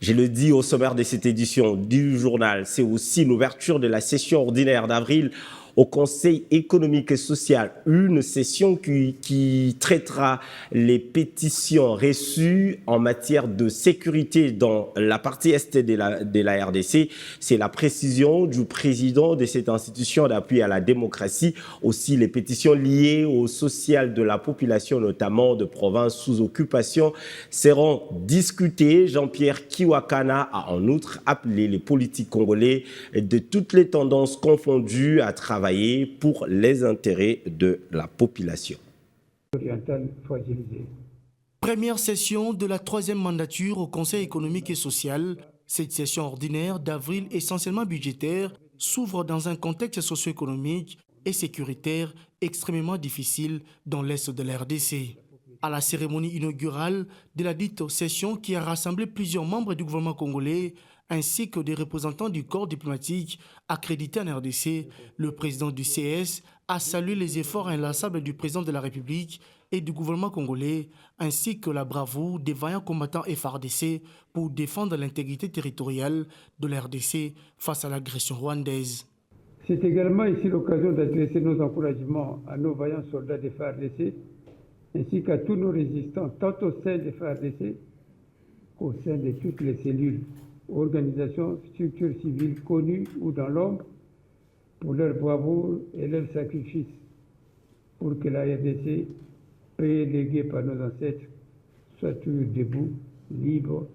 Je le dis au sommaire de cette édition du journal, c'est aussi l'ouverture de la session ordinaire d'avril au Conseil économique et social, une session qui traitera les pétitions reçues en matière de sécurité dans la partie est de la RDC. C'est la précision du président de cette institution d'appui à la démocratie, aussi les pétitions liées au social de la population, notamment de provinces sous occupation, seront discutées. Jean-Pierre Kiwakana a en outre appelé les politiques congolais de toutes les tendances confondues à travailler pour les intérêts de la population. Première session de la 3e mandature au Conseil économique et social. Cette session ordinaire d'avril essentiellement budgétaire s'ouvre dans un contexte socio-économique et sécuritaire extrêmement difficile dans l'est de la RDC. À la cérémonie inaugurale de la dite session qui a rassemblé plusieurs membres du gouvernement congolais ainsi que des représentants du corps diplomatique accrédités en RDC, le président du CS a salué les efforts inlassables du président de la République et du gouvernement congolais, ainsi que la bravoure des vaillants combattants FARDC pour défendre l'intégrité territoriale de la RDC face à l'agression rwandaise. C'est également ici l'occasion d'adresser nos encouragements à nos vaillants soldats des FARDC, ainsi qu'à tous nos résistants, tant au sein des FARDC qu'au sein de toutes les cellules, organisations, structures civiles connues ou dans l'ombre, pour leur bravoure et leur sacrifice, pour que la RDC, paix léguée par nos ancêtres, soit toujours debout, libre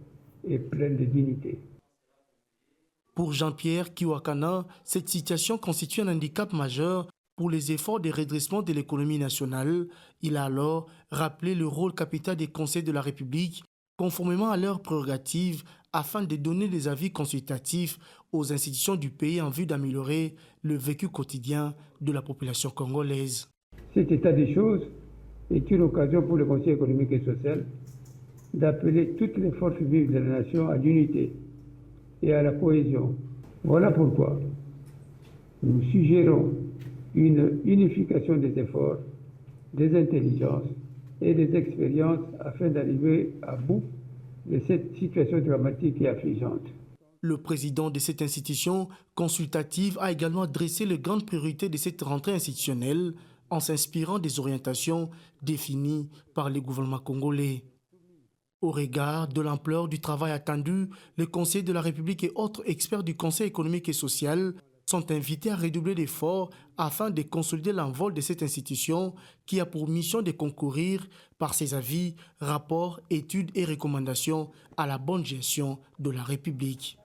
et pleine de dignité. Pour Jean-Pierre Kiwakana, cette situation constitue un handicap majeur pour les efforts de redressement de l'économie nationale. Il a alors rappelé le rôle capital des conseils de la République, conformément à leurs prérogatives, afin de donner des avis consultatifs aux institutions du pays en vue d'améliorer le vécu quotidien de la population congolaise. Cet état des choses est une occasion pour le Conseil économique et social d'appeler toutes les forces vives de la nation à l'unité et à la cohésion. Voilà pourquoi nous suggérons une unification des efforts, des intelligences et des expériences afin d'arriver à bout de cette situation dramatique et affligeante. Le président de cette institution consultative a également dressé les grandes priorités de cette rentrée institutionnelle en s'inspirant des orientations définies par le gouvernement congolais. Au regard de l'ampleur du travail attendu, le Conseil de la République et autres experts du Conseil économique et social sont invités à redoubler d'efforts afin de consolider l'envol de cette institution qui a pour mission de concourir par ses avis, rapports, études et recommandations à la bonne gestion de la République.